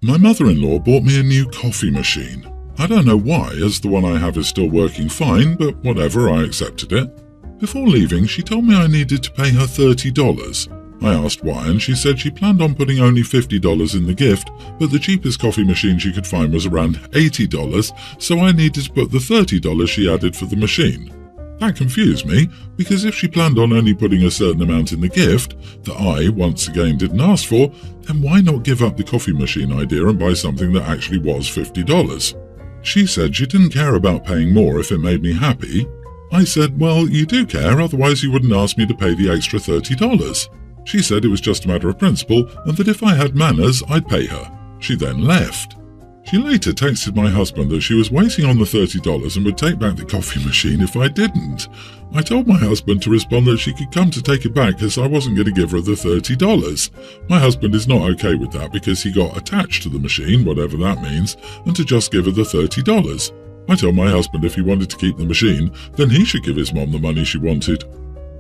My mother-in-law bought me a new coffee machine. I don't know why, as the one I have is still working fine, but whatever, I accepted it. Before leaving, she told me I needed to pay her $30. I asked why, and she said she planned on putting only $50 in the gift, but the cheapest coffee machine she could find was around $80, so I needed to put the $30 she added for the machine. That confused me, because if she planned on only putting a certain amount in the gift, that I, once again, didn't ask for, then why not give up the coffee machine idea and buy something that actually was $50? She said she didn't care about paying more if it made me happy. I said, well, you do care, otherwise you wouldn't ask me to pay the extra $30. She said it was just a matter of principle, and that if I had manners, I'd pay her. She then left. She later texted my husband that she was waiting on the $30 and would take back the coffee machine if I didn't. I told my husband to respond that she could come to take it back as I wasn't going to give her the $30. My husband is not okay with that because he got attached to the machine, whatever that means, and to just give her the $30. I told my husband if he wanted to keep the machine, then he should give his mom the money she wanted.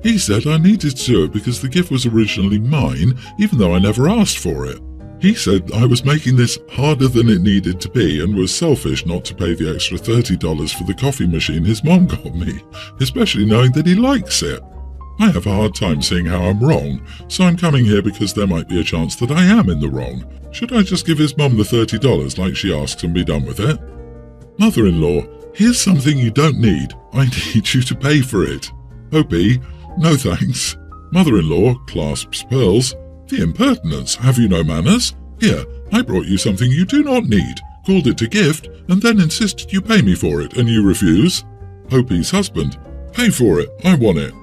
He said I needed to do it because the gift was originally mine, even though I never asked for it. He said I was making this harder than it needed to be and was selfish not to pay the extra $30 for the coffee machine his mom got me, especially knowing that he likes it. I have a hard time seeing how I'm wrong, so I'm coming here because there might be a chance that I am in the wrong. Should I just give his mom the $30 like she asks and be done with it? Mother-in-law, here's something you don't need. I need you to pay for it. Opie, no thanks. Mother-in-law clasps pearls. The impertinence, have you no manners? Here, I brought you something you do not need, called it a gift, and then insisted you pay me for it, and you refuse? Opie's husband, pay for it, I want it.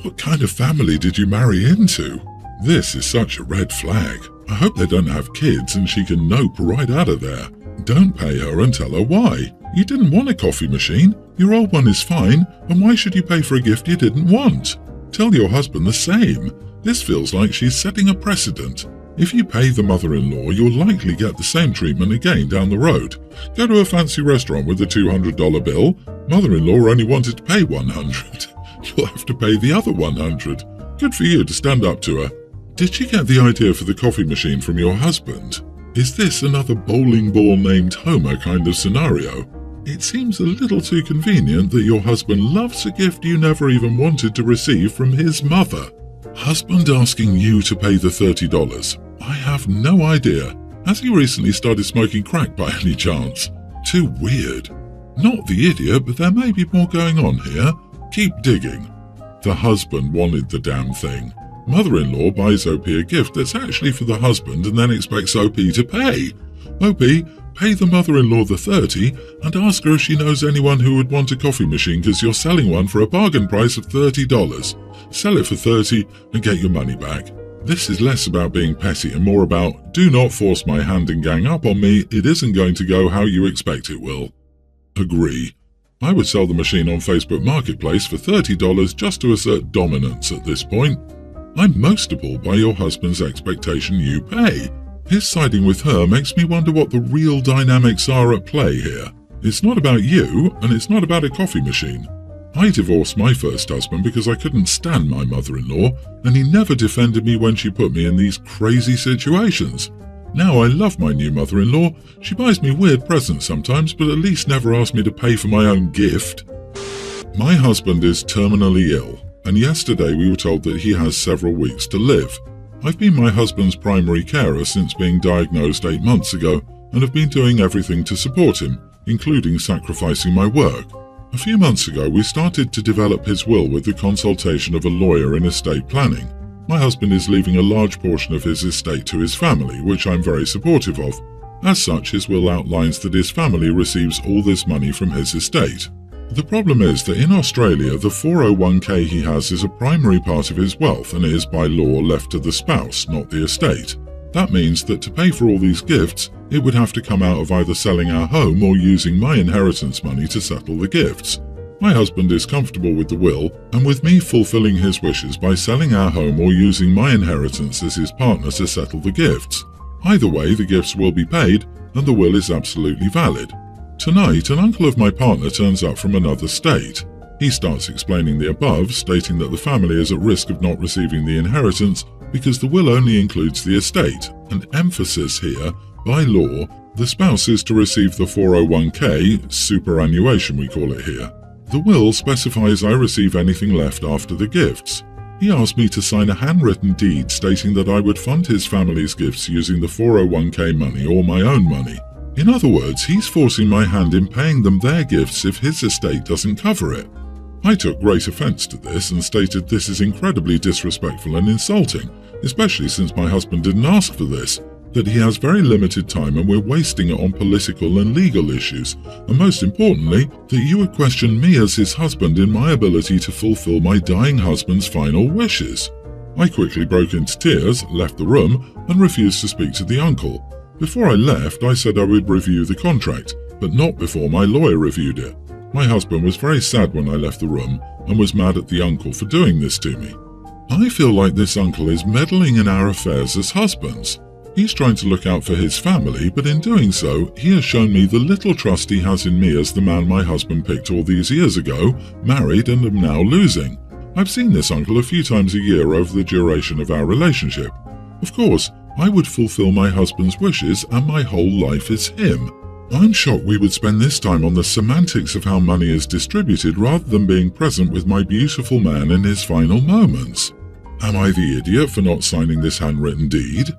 What kind of family did you marry into? This is such a red flag. I hope they don't have kids and she can nope right out of there. Don't pay her and tell her why. You didn't want a coffee machine. Your old one is fine, and why should you pay for a gift you didn't want? Tell your husband the same. This feels like she's setting a precedent. If you pay the mother-in-law, you'll likely get the same treatment again down the road. Go to a fancy restaurant with a $200 bill. Mother-in-law only wanted to pay $100. You'll have to pay the other $100. Good for you to stand up to her. Did she get the idea for the coffee machine from your husband? Is this another bowling ball named Homer kind of scenario? It seems a little too convenient that your husband loves a gift you never even wanted to receive from his mother. Husband asking you to pay the $30. I have no idea. Has he recently started smoking crack by any chance? Too weird. Not the idiot, but there may be more going on here. Keep digging. The husband wanted the damn thing. Mother-in-law buys OP a gift that's actually for the husband and then expects OP to pay. OP, pay the mother-in-law the $30 and ask her if she knows anyone who would want a coffee machine because you're selling one for a bargain price of $30. Sell it for $30 and get your money back. This is less about being petty and more about, do not force my hand and gang up on me, it isn't going to go how you expect it will. Agree. I would sell the machine on Facebook Marketplace for $30 just to assert dominance at this point. I'm most appalled by your husband's expectation you pay. His siding with her makes me wonder what the real dynamics are at play here. It's not about you, and it's not about a coffee machine. I divorced my first husband because I couldn't stand my mother-in-law, and he never defended me when she put me in these crazy situations. Now I love my new mother-in-law. She buys me weird presents sometimes, but at least never asks me to pay for my own gift. My husband is terminally ill, and yesterday we were told that he has several weeks to live. I've been my husband's primary carer since being diagnosed 8 months ago, and have been doing everything to support him, including sacrificing my work. A few months ago, we started to develop his will with the consultation of a lawyer in estate planning. My husband is leaving a large portion of his estate to his family, which I'm very supportive of. As such, his will outlines that his family receives all this money from his estate. The problem is that in Australia, the 401k he has is a primary part of his wealth and is by law left to the spouse, not the estate. That means that to pay for all these gifts, it would have to come out of either selling our home or using my inheritance money to settle the gifts. My husband is comfortable with the will and with me fulfilling his wishes by selling our home or using my inheritance as his partner to settle the gifts. Either way, the gifts will be paid and the will is absolutely valid. Tonight, an uncle of my partner turns up from another state. He starts explaining the above, stating that the family is at risk of not receiving the inheritance because the will only includes the estate, and emphasis here By law, the spouse is to receive the 401k, superannuation we call it here. The will specifies I receive anything left after the gifts. He asked me to sign a handwritten deed stating that I would fund his family's gifts using the 401k money or my own money. In other words, he's forcing my hand in paying them their gifts if his estate doesn't cover it. I took great offence to this and stated this is incredibly disrespectful and insulting, especially since my husband didn't ask for this, that he has very limited time and we're wasting it on political and legal issues, and most importantly, that you would question me as his husband in my ability to fulfill my dying husband's final wishes. I quickly broke into tears, left the room, and refused to speak to the uncle. Before I left, I said I would review the contract, but not before my lawyer reviewed it. My husband was very sad when I left the room and was mad at the uncle for doing this to me. I feel like this uncle is meddling in our affairs as husbands. He's trying to look out for his family, but in doing so, he has shown me the little trust he has in me as the man my husband picked all these years ago, married and am now losing. I've seen this uncle a few times a year over the duration of our relationship. Of course, I would fulfill my husband's wishes and my whole life is him. I'm shocked we would spend this time on the semantics of how money is distributed rather than being present with my beautiful man in his final moments. Am I the idiot for not signing this handwritten deed?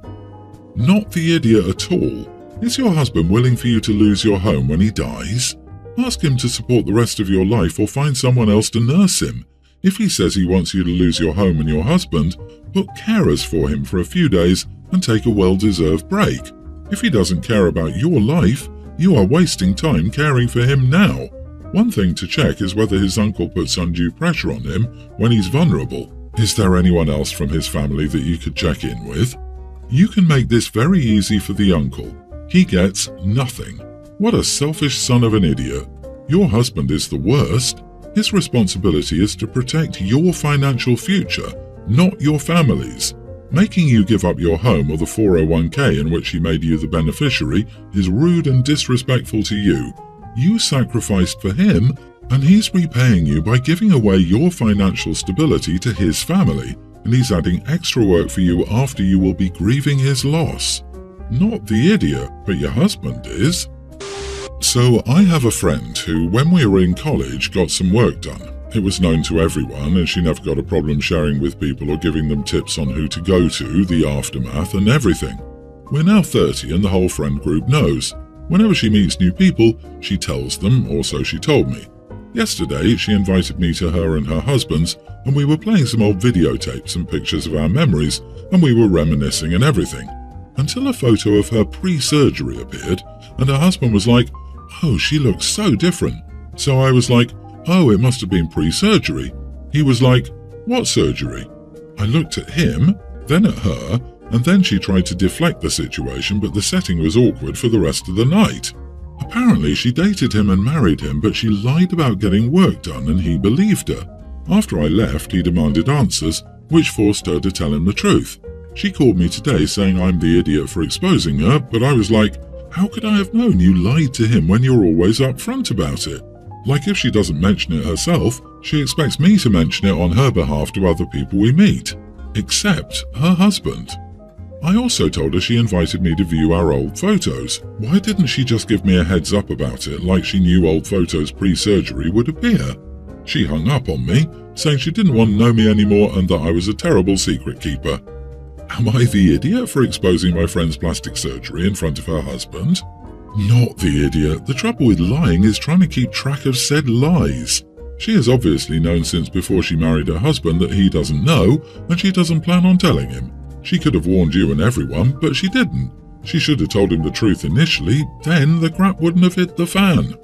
Not the idiot at all. Is your husband willing for you to lose your home when he dies? Ask him to support the rest of your life or find someone else to nurse him. If he says he wants you to lose your home and your husband, book carers for him for a few days and take a well-deserved break. If he doesn't care about your life, you are wasting time caring for him now. One thing to check is whether his uncle puts undue pressure on him when he's vulnerable. Is there anyone else from his family that you could check in with? You can make this very easy for the uncle. He gets nothing. What a selfish son of an idiot. Your husband is the worst. His responsibility is to protect your financial future, not your family's. Making you give up your home or the 401k in which he made you the beneficiary is rude and disrespectful to you. You sacrificed for him, and he's repaying you by giving away your financial stability to his family, and he's adding extra work for you after you will be grieving his loss. Not the idiot, but your husband is. So I have a friend who, when we were in college, got some work done. It was known to everyone, and she never got a problem sharing with people or giving them tips on who to go to, the aftermath, and everything. We're now 30 and the whole friend group knows. Whenever she meets new people, she tells them, or so she told me. Yesterday, she invited me to her and her husband's, and we were playing some old videotapes and pictures of our memories, and we were reminiscing and everything. Until a photo of her pre-surgery appeared, and her husband was like, "Oh, she looks so different." So I was like, "Oh, it must have been pre-surgery." He was like, "What surgery?" I looked at him, then at her, and then she tried to deflect the situation, but the setting was awkward for the rest of the night. Apparently she dated him and married him, but she lied about getting work done and he believed her. After I left, he demanded answers, which forced her to tell him the truth. She called me today saying I'm the idiot for exposing her, but I was like, how could I have known you lied to him when you're always upfront about it? Like if she doesn't mention it herself, she expects me to mention it on her behalf to other people we meet. Except her husband. I also told her she invited me to view our old photos. Why didn't she just give me a heads up about it like she knew old photos pre-surgery would appear? She hung up on me, saying she didn't want to know me anymore and that I was a terrible secret keeper. Am I the idiot for exposing my friend's plastic surgery in front of her husband? Not the idiot. The trouble with lying is trying to keep track of said lies. She has obviously known since before she married her husband that he doesn't know, and she doesn't plan on telling him. She could have warned you and everyone, but she didn't. She should have told him the truth initially, then the crap wouldn't have hit the fan.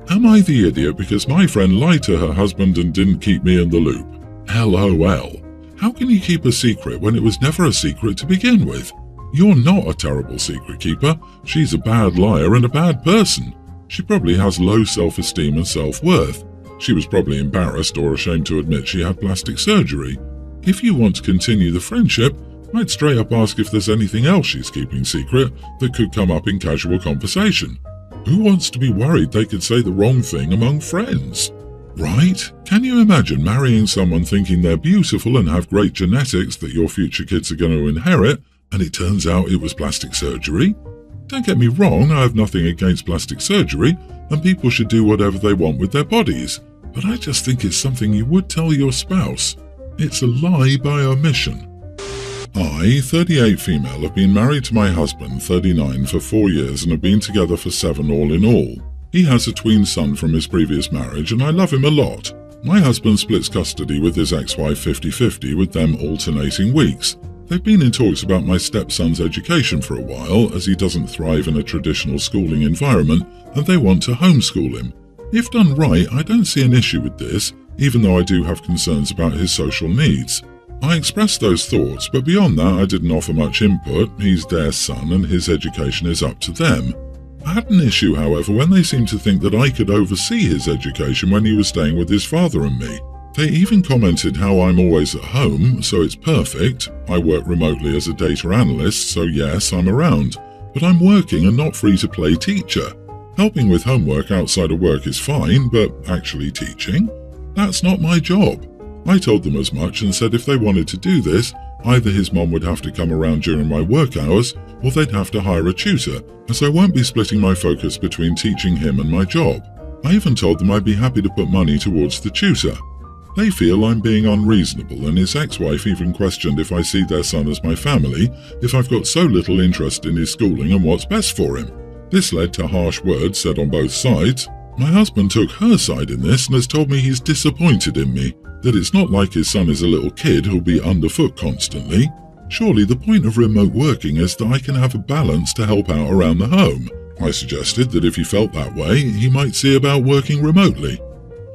Am I the idiot because my friend lied to her husband and didn't keep me in the loop? LOL. How can you keep a secret when it was never a secret to begin with? You're not a terrible secret keeper. She's a bad liar and a bad person. She probably has low self-esteem and self-worth. She was probably embarrassed or ashamed to admit she had plastic surgery. If you want to continue the friendship, I'd straight up ask if there's anything else she's keeping secret that could come up in casual conversation. Who wants to be worried they could say the wrong thing among friends? Right? Can you imagine marrying someone thinking they're beautiful and have great genetics that your future kids are going to inherit, and it turns out it was plastic surgery? Don't get me wrong, I have nothing against plastic surgery, and people should do whatever they want with their bodies, but I just think it's something you would tell your spouse. It's a lie by omission. I, 38 female, have been married to my husband, 39, for 4 years and have been together for 7 all in all. He has a tween son from his previous marriage and I love him a lot. My husband splits custody with his ex-wife 50-50, with them alternating weeks. They've been in talks about my stepson's education for a while, as he doesn't thrive in a traditional schooling environment, and they want to homeschool him. If done right, I don't see an issue with this, even though I do have concerns about his social needs. I expressed those thoughts, but beyond that I didn't offer much input. He's their son and his education is up to them. I had an issue, however, when they seemed to think that I could oversee his education when he was staying with his father and me. They even commented how I'm always at home, so it's perfect. I work remotely as a data analyst, so yes, I'm around. But I'm working and not free to play teacher. Helping with homework outside of work is fine, but actually teaching? That's not my job. I told them as much and said if they wanted to do this, either his mom would have to come around during my work hours, or they'd have to hire a tutor, as I won't be splitting my focus between teaching him and my job. I even told them I'd be happy to put money towards the tutor. They feel I'm being unreasonable, and his ex-wife even questioned if I see their son as my family, if I've got so little interest in his schooling and what's best for him. This led to harsh words said on both sides. My husband took her side in this and has told me he's disappointed in me, that it's not like his son is a little kid who'll be underfoot constantly. Surely the point of remote working is that I can have a balance to help out around the home. I suggested that if he felt that way, he might see about working remotely.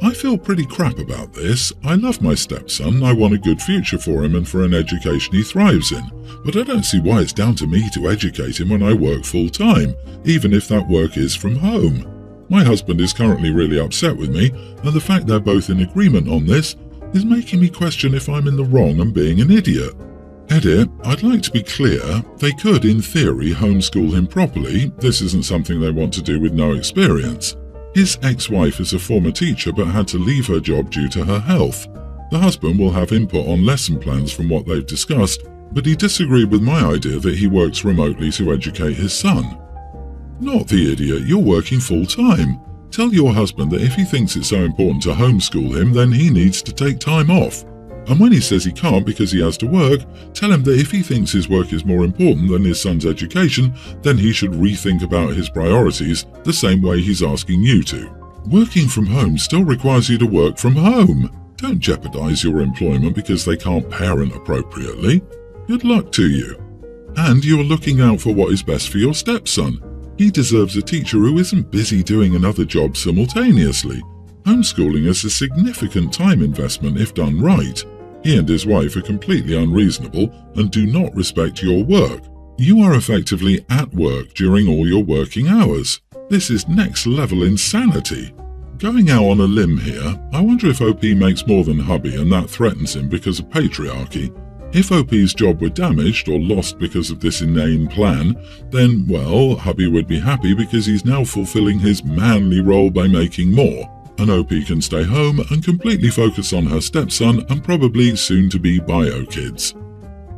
I feel pretty crap about this. I love my stepson, I want a good future for him and for an education he thrives in, but I don't see why it's down to me to educate him when I work full-time, even if that work is from home. My husband is currently really upset with me, and the fact they're both in agreement on this is making me question if I'm in the wrong and being an idiot. Edit, I'd like to be clear, they could in theory homeschool him properly. This isn't something they want to do with no experience. His ex-wife is a former teacher but had to leave her job due to her health. The husband will have input on lesson plans from what they've discussed, but he disagreed with my idea that he works remotely to educate his son. Not the idiot, you're working full-time. Tell your husband that if he thinks it's so important to homeschool him, then he needs to take time off. And when he says he can't because he has to work, tell him that if he thinks his work is more important than his son's education, then he should rethink about his priorities the same way he's asking you to. Working from home still requires you to work from home. Don't jeopardize your employment because they can't parent appropriately. Good luck to you. And you're looking out for what is best for your stepson. He deserves a teacher who isn't busy doing another job simultaneously. Homeschooling is a significant time investment if done right. He and his wife are completely unreasonable and do not respect your work. You are effectively at work during all your working hours. This is next level insanity. Going out on a limb here, I wonder if OP makes more than hubby and that threatens him because of patriarchy. If OP's job were damaged or lost because of this inane plan, then, well, hubby would be happy because he's now fulfilling his manly role by making more. And OP can stay home and completely focus on her stepson and probably soon-to-be bio kids.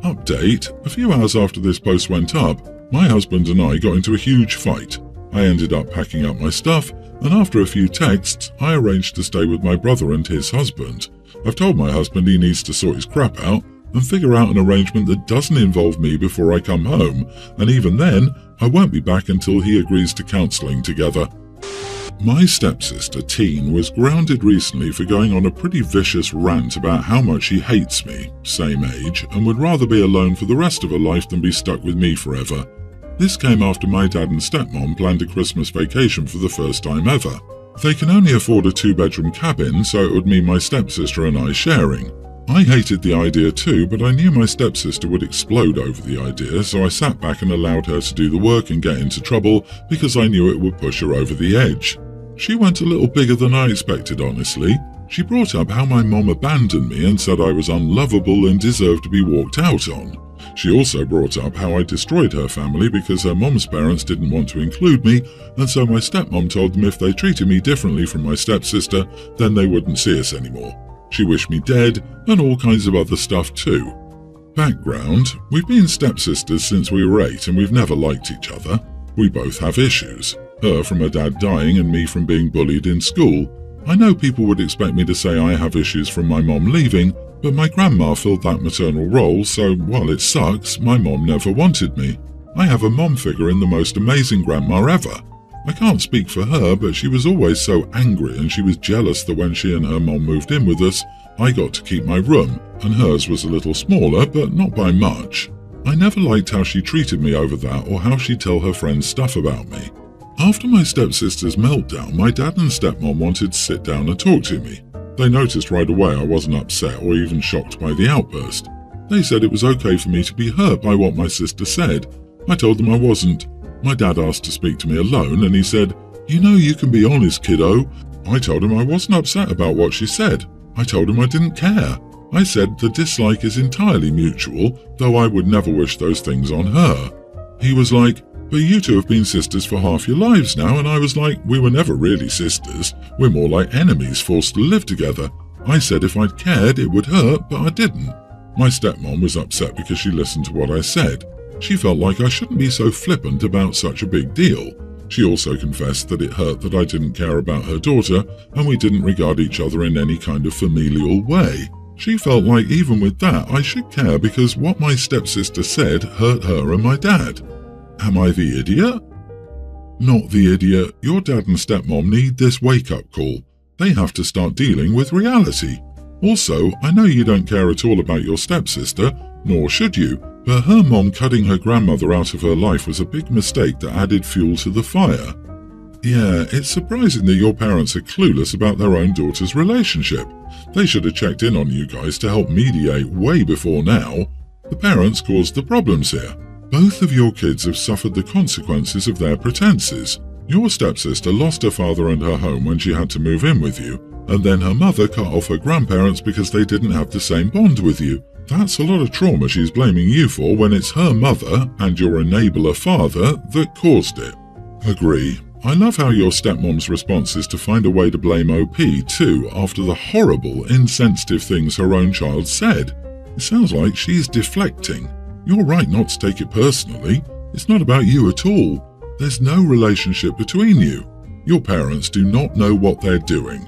Update: a few hours after this post went up, my husband and I got into a huge fight. I ended up packing up my stuff, and after a few texts, I arranged to stay with my brother and his husband. I've told my husband he needs to sort his crap out and figure out an arrangement that doesn't involve me before I come home, and even then, I won't be back until he agrees to counselling together. My stepsister, Teen, was grounded recently for going on a pretty vicious rant about how much she hates me, same age, and would rather be alone for the rest of her life than be stuck with me forever. This came after my dad and stepmom planned a Christmas vacation for the first time ever. They can only afford a 2-bedroom cabin, so it would mean my stepsister and I sharing. I hated the idea too, but I knew my stepsister would explode over the idea, so I sat back and allowed her to do the work and get into trouble because I knew it would push her over the edge. She went a little bigger than I expected, honestly. She brought up how my mom abandoned me and said I was unlovable and deserved to be walked out on. She also brought up how I destroyed her family because her mom's parents didn't want to include me, and so my stepmom told them if they treated me differently from my stepsister, then they wouldn't see us anymore. She wished me dead, and all kinds of other stuff too. Background: we've been stepsisters since we were 8 and we've never liked each other. We both have issues. Her from her dad dying and me from being bullied in school. I know people would expect me to say I have issues from my mom leaving, but my grandma filled that maternal role, so while it sucks, my mom never wanted me. I have a mom figure in the most amazing grandma ever. I can't speak for her, but she was always so angry and she was jealous that when she and her mom moved in with us, I got to keep my room, and hers was a little smaller, but not by much. I never liked how she treated me over that or how she'd tell her friends stuff about me. After my stepsister's meltdown, my dad and stepmom wanted to sit down and talk to me. They noticed right away I wasn't upset or even shocked by the outburst. They said it was okay for me to be hurt by what my sister said. I told them I wasn't. My dad asked to speak to me alone and he said, "You know you can be honest, kiddo." I told him I wasn't upset about what she said. I told him I didn't care. I said the dislike is entirely mutual, though I would never wish those things on her. He was like, "But you two have been sisters for half your lives now," and I was like, "We were never really sisters. We're more like enemies forced to live together." I said if I'd cared, it would hurt, but I didn't. My stepmom was upset because she listened to what I said. She felt like I shouldn't be so flippant about such a big deal. She also confessed that it hurt that I didn't care about her daughter and we didn't regard each other in any kind of familial way. She felt like even with that I should care because what my stepsister said hurt her and my dad. Am I the idiot? Not the idiot. Your dad and stepmom need this wake-up call. They have to start dealing with reality. Also, I know you don't care at all about your stepsister, nor should you, but her mom cutting her grandmother out of her life was a big mistake that added fuel to the fire. Yeah, it's surprising that your parents are clueless about their own daughter's relationship. They should have checked in on you guys to help mediate way before now. The parents caused the problems here. Both of your kids have suffered the consequences of their pretenses. Your stepsister lost her father and her home when she had to move in with you, and then her mother cut off her grandparents because they didn't have the same bond with you. That's a lot of trauma she's blaming you for when it's her mother and your enabler father that caused it. Agree. I love how your stepmom's response is to find a way to blame OP too after the horrible, insensitive things her own child said. It sounds like she's deflecting. You're right not to take it personally. It's not about you at all. There's no relationship between you. Your parents do not know what they're doing.